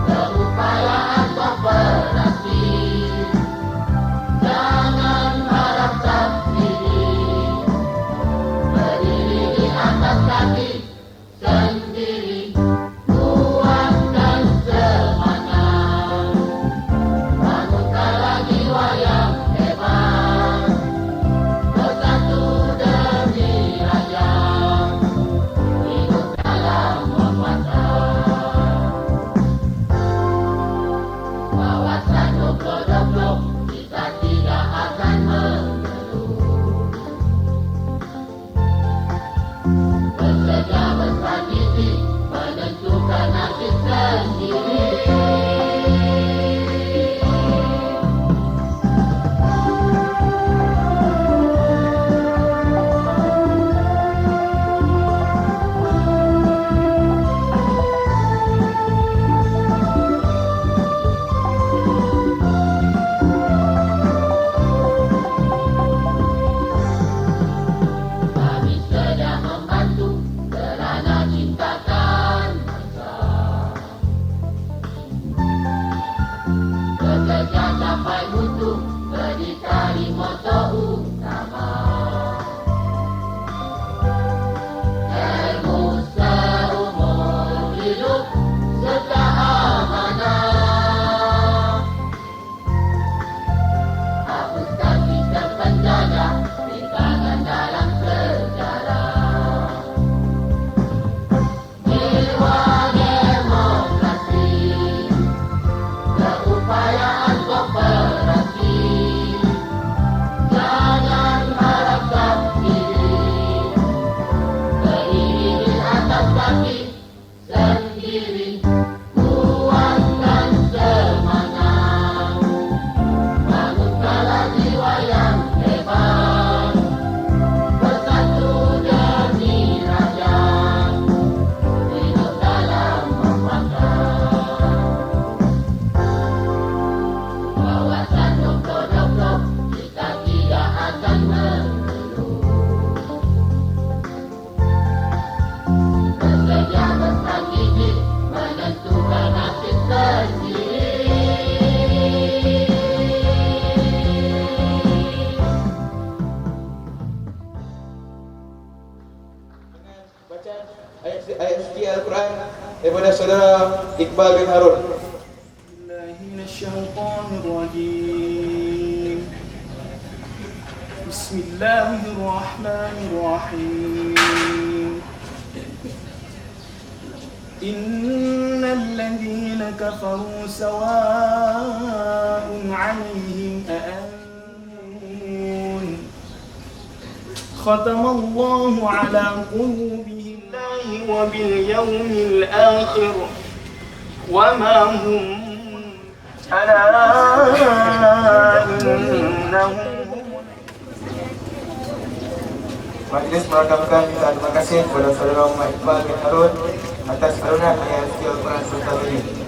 Keupayaan kooperasi. Iqbal bin Harun. Bismillahirrahmanirrahim. Innal ladzina kafaru sawa'un 'alaihim a'anzartahum khatamallahu 'ala qulubihim wa bil yawmil akhir wa ma hum ala innahum. Majlis merakamkan minta terima kasih kepada saudara Muhammad Iqbal bin Harun atas karunia yang skill Quran Sultan ini.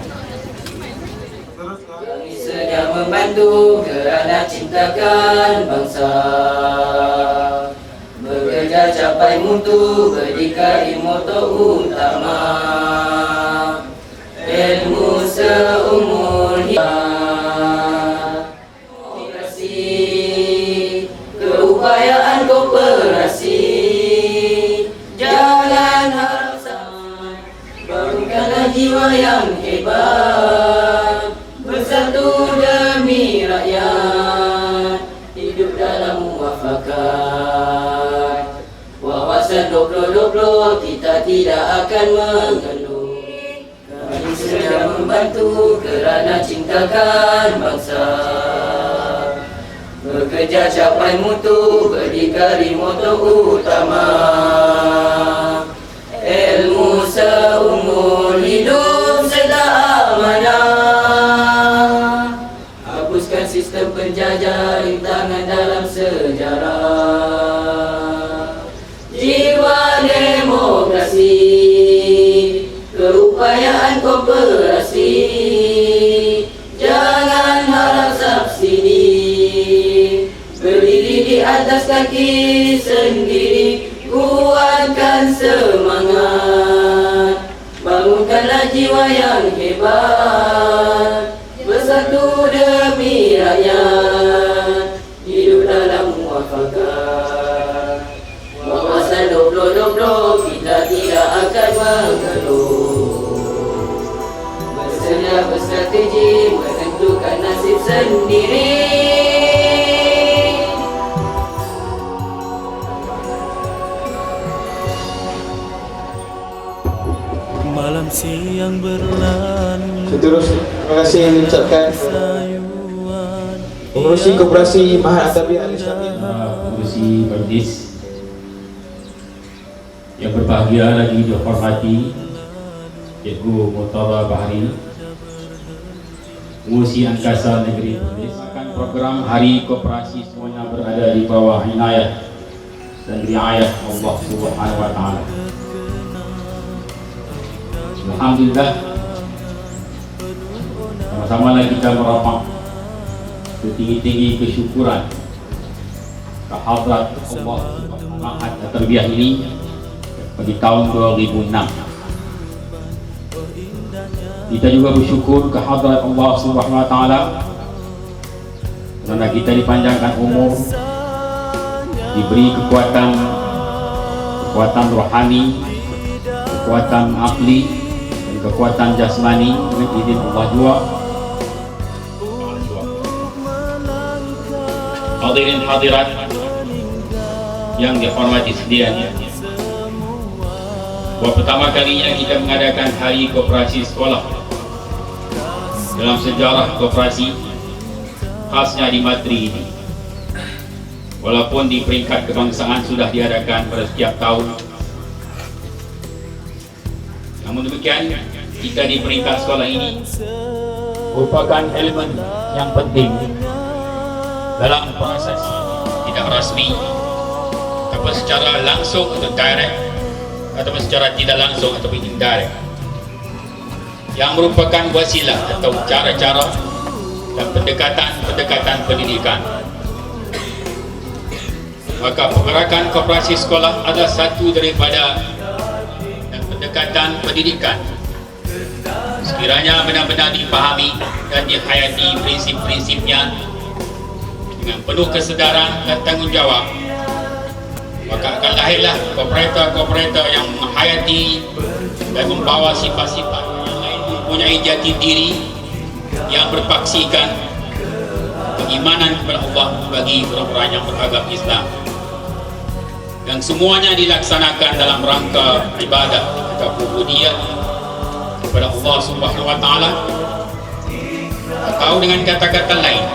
Kami sedang membantu kerana cintakan bangsa, bekerja capai mutu, berdikari moto utama, ilmu seumur hidup, keupayaan kooperasi, jangan harap sama, bangunkanlah jiwa yang hebat, bersatu demi rakyat, hidup dalam muafakat. Wawasan 2020 kita tidak akan mengeluh. Kami sedang membantu kerana cintakan bangsa, bekerja capai mutu, berdikari moto utama, ilmu seumur hidup serta amanah. Hapuskan sistem penjajah, rintangan dalam sejarah, jiwa demokrasi, keupayaan kooperasi, jangan harap subsidi, berdiri di atas kaki sendiri, kuatkan semangat, bangunkanlah jiwa yang hebat, bersatu demi rakyat, hidup dalam muafakat. Wawasan 2020 kita tidak akan mengeluh, bersedia berstrategi menentukan nasib sendiri. Malam siang berlalu, Seterusnya, terima kasih yang diucapkan pengurusi koperasi Mahat Atabi Al-Islami. Pengurusi Majlis yang berbahagia lagi dihormati Cikgu Murtada Bahari, pengurusi Angkasa Negeri Perlis. Akan program Hari Koperasi semuanya berada di bawah inayah dan riayah Allah Subhanahu wa taala. Alhamdulillah, sama-sama kita merapang setinggi-tinggi kesyukuran kehadrat Allah Mahat Tarbiyah ini pada tahun 2006. Kita juga bersyukur kehadrat Allah Subhanahu wa taala kerana kita dipanjangkan umur, diberi kekuatan rohani, kekuatan akli, kekuatan jasmani dengan izin Allah jua. Hadirin hadirat yang dihormati sekalian, buat pertama kalinya kita mengadakan Hari Koperasi Sekolah dalam sejarah koperasi, khasnya di Matri ini. Walaupun di peringkat kebangsaan sudah diadakan pada setiap tahun, namun demikian kita di peringkat sekolah ini merupakan elemen yang penting dalam proses tidak rasmi ataupun secara langsung atau direct, ataupun secara tidak langsung ataupun indirect, yang merupakan wasilah atau cara-cara dan pendekatan pendidikan. Maka pengerakan koperasi sekolah adalah satu daripada pendekatan pendidikan. Sekiranya benar-benar dipahami dan dihayati prinsip-prinsipnya dengan penuh kesedaran dan tanggungjawab, maka akan lahirlah kooperator-kooperator yang menghayati dan membawa sifat-sifat yang lain mempunyai jati diri yang berpaksikan keimanan kepada Allah bagi orang-orang yang beragama Islam, dan semuanya dilaksanakan dalam rangka ibadah atau ubudiyah kepada Allah Subhanahu wa taala. Atau dengan kata-kata lain,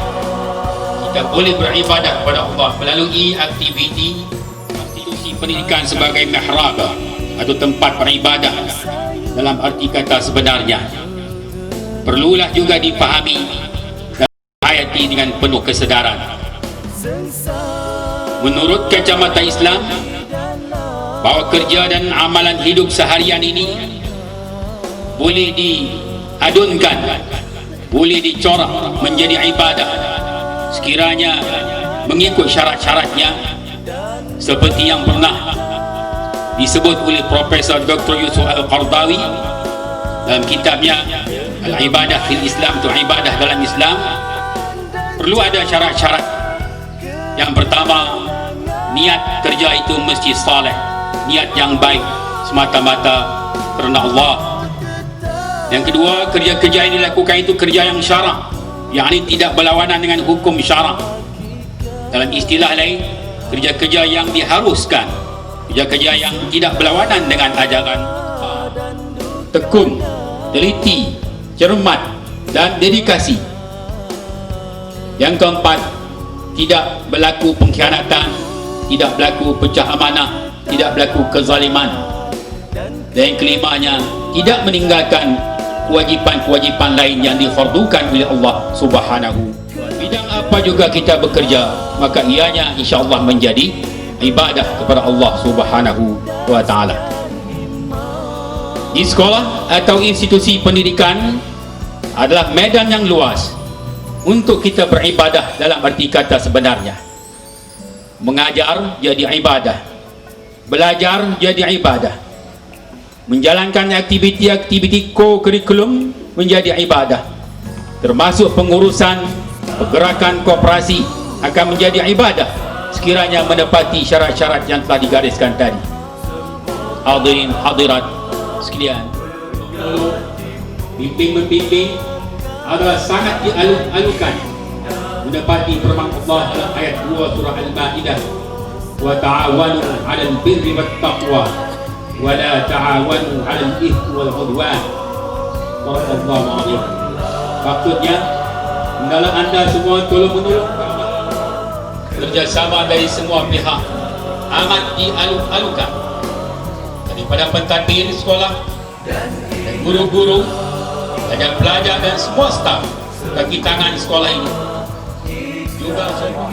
kita boleh beribadah kepada Allah melalui aktiviti institusi pendidikan sebagai mihrab atau tempat beribadah dalam arti kata sebenarnya. Perlulah juga dipahami dan dihayati dengan penuh kesedaran. Menurut kacamata Islam, bahawa kerja dan amalan hidup seharian ini boleh diadunkan, boleh dicorak menjadi ibadah sekiranya mengikut syarat-syaratnya, seperti yang pernah disebut oleh Profesor Dr. Yusuf Al-Qardawi dalam kitabnya Al-Ibadah fil Islam, atau ibadah dalam Islam. Perlu ada syarat-syarat. Yang pertama, niat kerja itu mesti saleh, niat yang baik semata-mata kerana Allah. Yang kedua, kerja-kerja yang dilakukan itu kerja yang syarak, yakni tidak berlawanan dengan hukum syarak. Dalam istilah lain, kerja-kerja yang diharuskan, kerja-kerja yang tidak berlawanan dengan ajaran. Tekun, teliti, cermat dan dedikasi. Yang keempat, tidak berlaku pengkhianatan, tidak berlaku pecah amanah, tidak berlaku kezaliman. Dan yang kelimanya, tidak meninggalkan kewajipan-kewajipan lain yang difardukan oleh Allah Subhanahu. Bidang apa juga kita bekerja, maka ianya insya-Allah menjadi ibadah kepada Allah Subhanahu wa taala. Di sekolah atau institusi pendidikan adalah medan yang luas untuk kita beribadah dalam arti kata sebenarnya. Mengajar jadi ibadah, belajar jadi ibadah, menjalankan aktiviti-aktiviti co-curriculum menjadi ibadah, termasuk pengurusan pergerakan koperasi akan menjadi ibadah sekiranya menepati syarat-syarat yang telah digariskan tadi. Hadirin hadirat sekalian, pimpin-pimpin adalah sangat dialuk-alukan menepati firman Allah dalam ayat 2 surah Al-Maidah, wa ta'awanu 'alal birri wat taqwa wa la ta'awanu 'alal ithmi wal 'udwan. Allahu a'lam. Maksudnya, hendaklah anda semua tolong-menolong kerjasama dari semua pihak amat dialuk-alukan, daripada pentadbir sekolah dan guru-guru, pelajar-pelajar dan semua staf kaki tangan sekolah ini juga semua.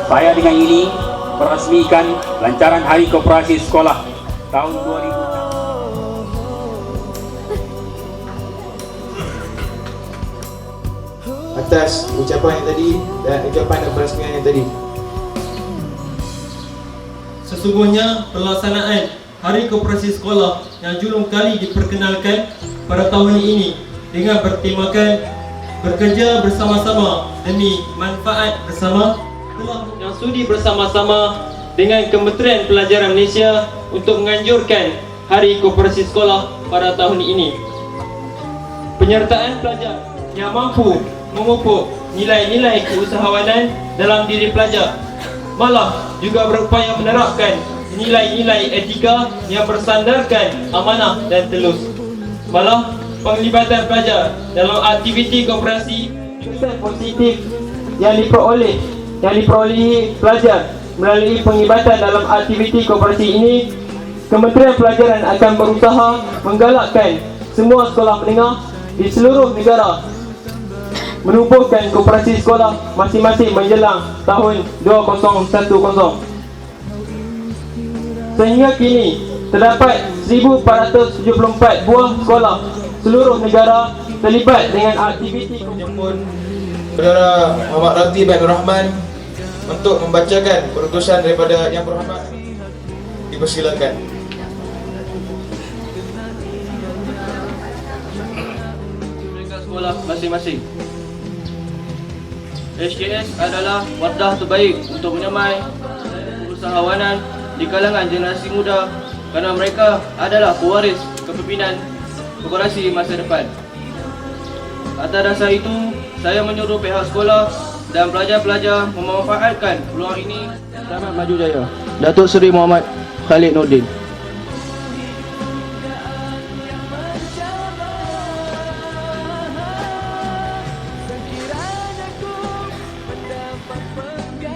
Saya dengan ini merasmikan lancaran Hari Koperasi Sekolah tahun 2006. Atas ucapan yang tadi dan ucapan dan perasmian yang tadi. Sesungguhnya pelaksanaan Hari Koperasi Sekolah yang julung kali diperkenalkan pada tahun ini dengan bertemakan bekerja bersama-sama demi manfaat bersama, yang sudi bersama-sama dengan Kementerian Pelajaran Malaysia untuk menganjurkan Hari Koperasi Sekolah pada tahun ini. Penyertaan pelajar yang mampu memupuk nilai-nilai keusahawanan dalam diri pelajar, malah juga berupaya menerapkan nilai-nilai etika yang bersandarkan amanah dan telus. Malah penglibatan pelajar dalam aktiviti koperasi kesan positif yang diperolehi pelajar melalui penglibatan dalam aktiviti koperasi ini. Kementerian Pelajaran akan berusaha menggalakkan semua sekolah menengah di seluruh negara menubuhkan koperasi sekolah masing-masing menjelang tahun 2010. Sehingga kini terdapat 1,474 buah sekolah seluruh negara terlibat dengan aktiviti koperasi. Saudara Muhammad Ratib bin Rahman untuk membacakan perutusan daripada Yang Berhormat, dipersilakan. Sekolah masing-masing. HKS adalah wadah terbaik untuk menyamai usahawanan di kalangan generasi muda kerana mereka adalah pewaris kepimpinan koperasi masa depan. Atas dasar itu, saya menyuruh pihak sekolah dan pelajar-pelajar memanfaatkan peluang ini. Selamat maju jaya. Datuk Seri Muhammad Khalid Nordin.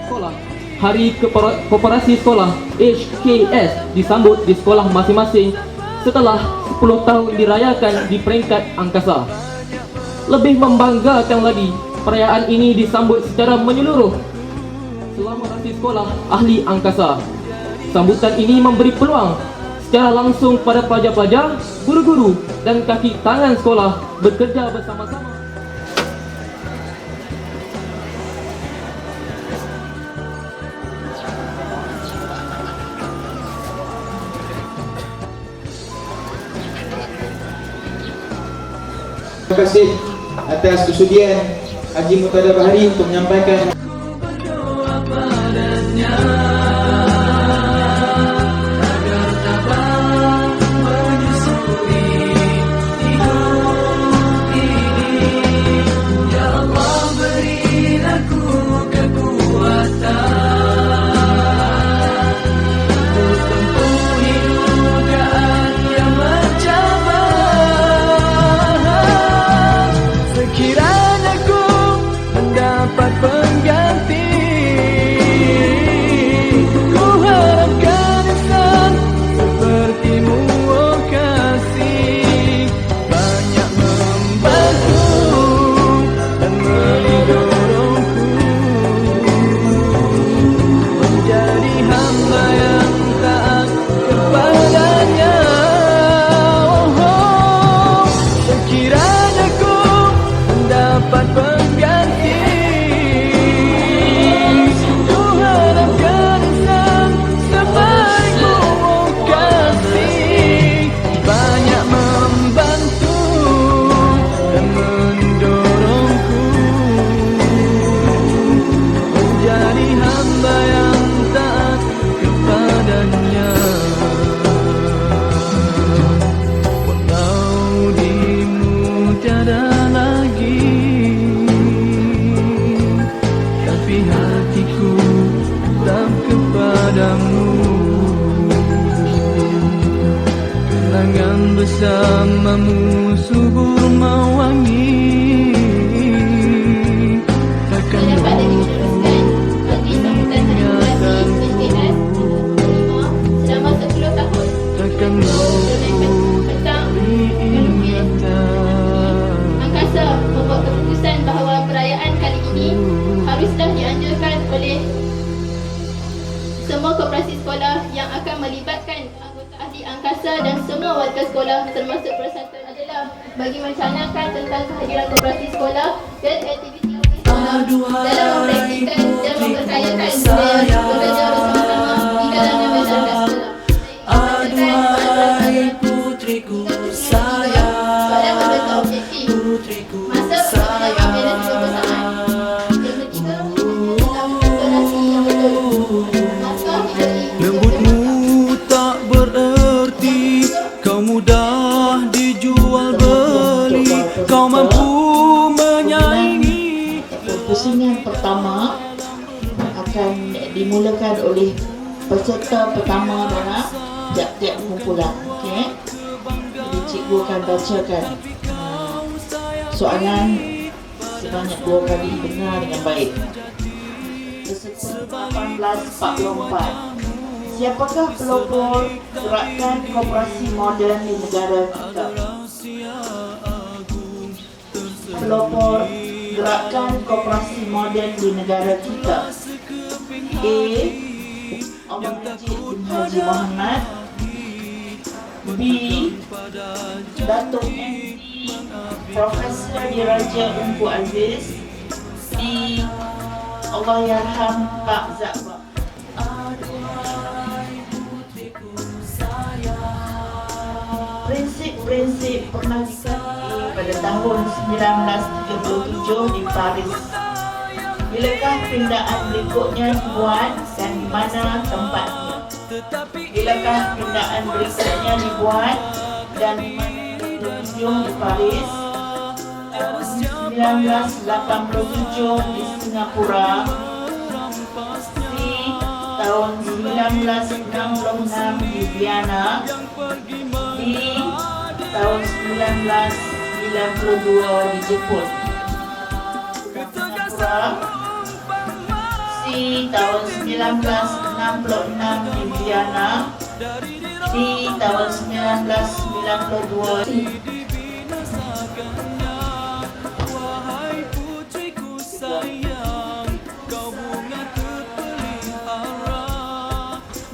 Sekolah. Hari Koperasi Sekolah HKS disambut di sekolah masing-masing setelah 10 tahun dirayakan di peringkat angkasa. Lebih membanggakan lagi, perayaan ini disambut secara menyeluruh selama rasi sekolah ahli angkasa. Sambutan ini memberi peluang secara langsung pada pelajar-pelajar, guru-guru dan kaki tangan sekolah bekerja bersama-sama. Terima kasih atas kesudian Haji Murtada Bahari untuk menyampaikan. Bersamamu subur mewangi, takkan diteruskan bagi sambutan celebrasi HKS selama 10 tahun. takkan Tentang angkasa membuat keputusan bahawa perayaan kali ini haruslah dianjurkan oleh semua koperasi sekolah yang akan melibatkan anggota ahli angkasa dan semua warga sekolah termasuk persatuan adalah bagi mencanakan tentang kehadiran koperasi sekolah dan aktiviti sekolah dalam mempraktikkan dan memperkayakan budaya bekerja bersama-sama di kalangan masyarakat sekolah. Aduhai putriku sayang, Soalan membentuk objektif. putriku Masa pertama ambil resiko bersamaan. Yang ketiga, donasi yang betul. Maka diberi lembutmu tak bererti, kau mudah dijual beli, kau mampu menyaingi. Pusingan pertama akan dimulakan oleh peserta pertama dalam tiap-tiap kumpulan. Okey. Jadi cikgu akan bacakan soalan sebanyak 2 kali dengar dengan baik. Peserta 1844. Siapakah pelopor gerakan koperasi moden di negara kita? Pelopor gerakan koperasi moden di negara kita. A. Abang Majid bin Haji Muhammad. B. Datuk MT Profesor Diraja Ungu Aziz. D. Allahyarham Pak Zakbar. Prinsip-prinsip pernah dikatakan pada tahun 1937 di Paris. Bilakah pindaan berikutnya dibuat dan di mana tempatnya? Bilakah pindaan berikutnya dibuat dan di mana berkunjung di Paris? 1987 di Singapura. C. Tahun 1966 di Vienna. D. Tahun 1992 di Jepun. Singapura. C. Tahun 1966 di Vienna. D. Tahun 1992 di Wahai putriku sayang, kau bunga terpelihara,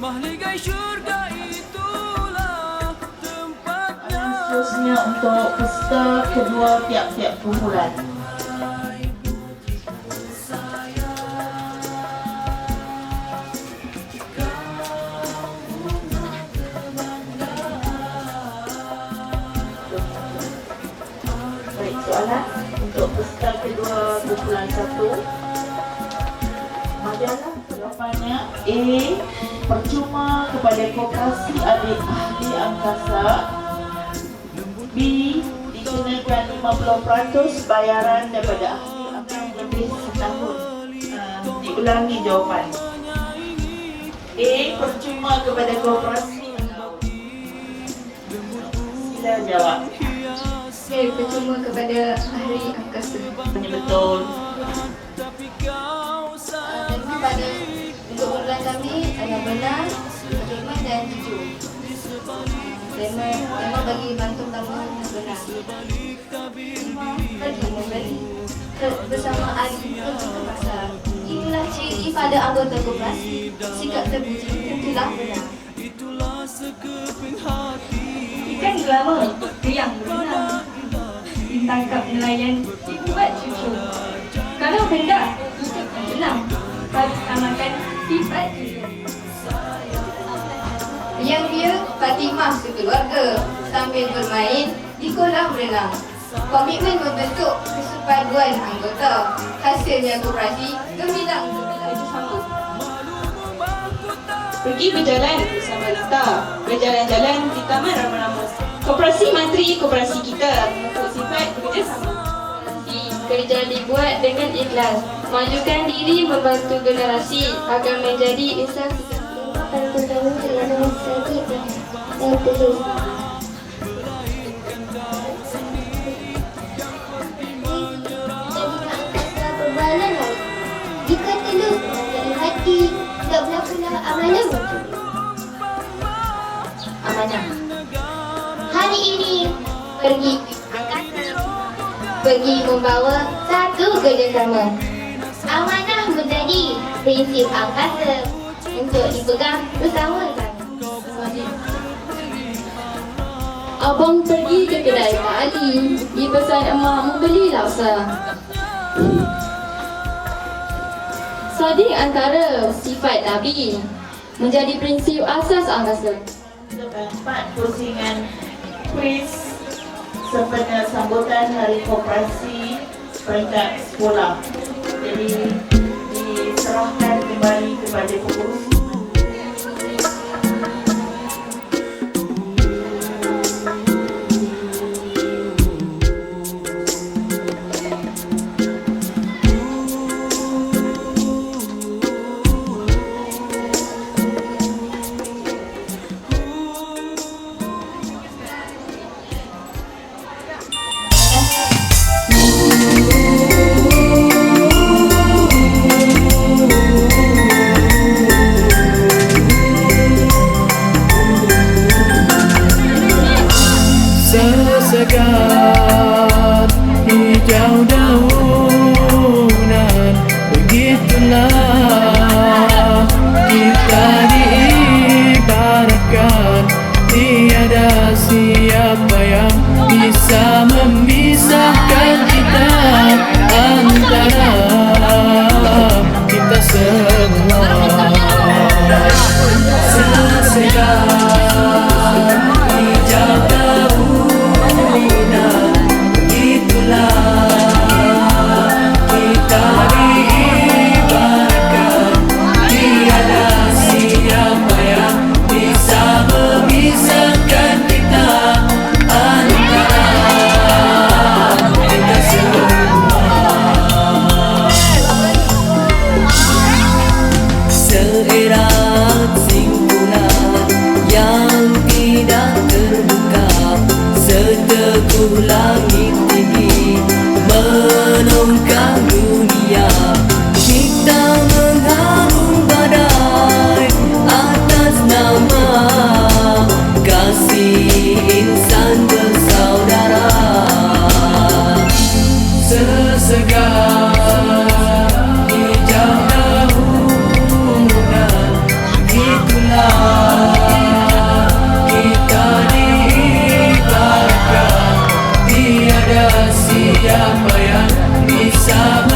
mahligai syurga itulah tempatnya. Seterusnya untuk peserta kedua tiap-tiap kumpulan. Baik, soalan untuk peserta kedua kumpulan 1. Majalah jawapannya A. Percuma kepada koperasi adik ahli angkasa. B. Dikenakan 50% bayaran daripada ahli akan lebih setahun. Diulangi jawapan. A. Percuma kepada koperasi. Sila jawab. Okay, percuma kepada ahli angkasa. Ini betul. Jadi pada untuk kumpulan kami ada benar, Rahman dan Jujur. Tema bagi bantu utama benar. Bagi memberi bersama ahli untuk pasar. Inilah ciri pada anggota koperasi. Sikap terpuji tentulah benar. Ikan gelama yang benar. Ditangkap nelayan dibuat jujur. Kalau hendak hidup tenang, harus amalkan sifat jujur. Yang dia Fatimah sekeluarga sambil bermain di kolam renang. Komitmen membentuk persepaduan anggota. Hasilnya koperasi gemilang bersama. Pergi berjalan bersama Rita, berjalan-jalan di Taman Rama-Rama. Koperasi mantri koperasi kita memupuk sifat bekerjasama. Kerja dibuat dengan ikhlas, majukan diri membantu generasi agar menjadi insan sejahtera. Pertama kerana sakit dan terus. Jadilah angkasa perbalan lain. Jika telus dari hati, tak berlakulah amanah muncul. Amanah. Hari ini pergi angkasa, Pergi membawa satu kerjasama. amanah menjadi prinsip angkasa untuk dipegang bersama-sama. Abang pergi ke kedai Pak Ali, dipesan emak membeli laksa. Sadik antara sifat Nabi menjadi prinsip asas angkasa. 4 pusingan kuis sempena sambutan Hari Koperasi peringkat sekolah. Jadi diserahkan kembali kepada pengurus. bongkar dunia. Kita mengharung badai atas nama kasih insan bersaudara. Sesegar hijau daunan, itulah kita diibaratkan. Tiada siapa yang bisa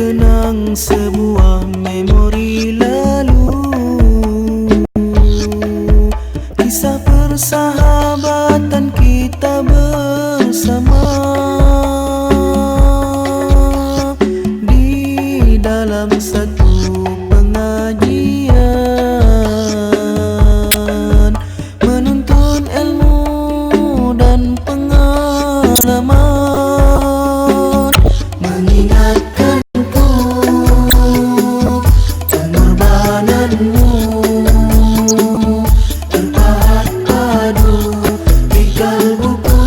terkenang sebuah memori lalu, kisah persahabatan kita bersama di dalam satu pengajian, menuntun ilmu dan pengalaman, mengingatkanku pengorbananmu terpahat padu di kalbuku,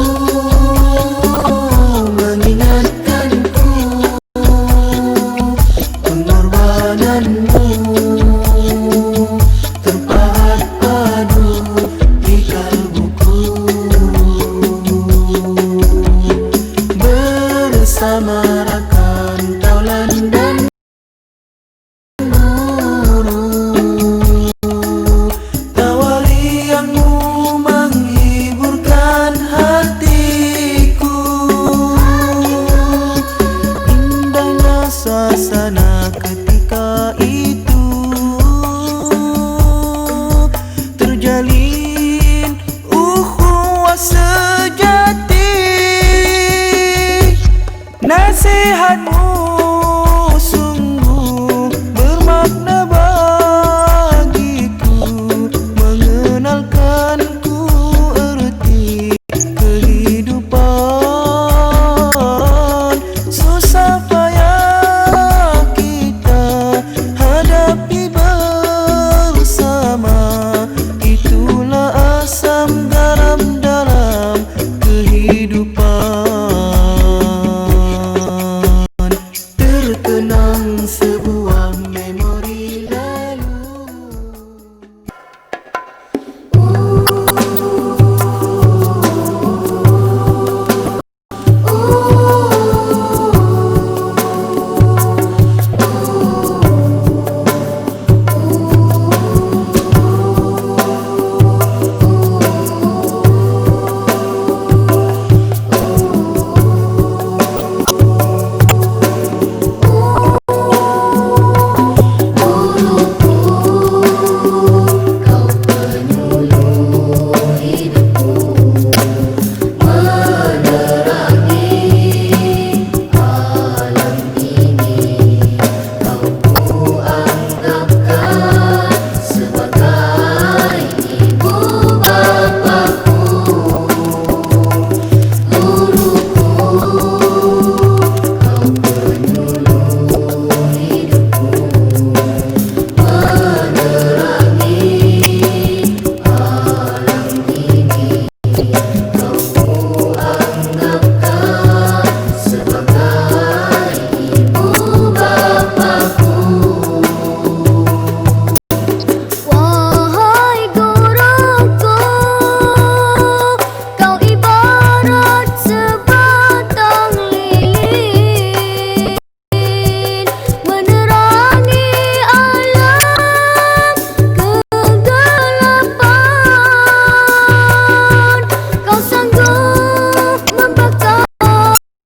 mengingatkanku pengorbananmu terpahat padu di kalbuku. Bersama rakan taulan dan guru, tawalianmu menghiburkan hatiku. Indahnya suasana ketika itu, terjalin ukhuwah sejati. Nasihatmu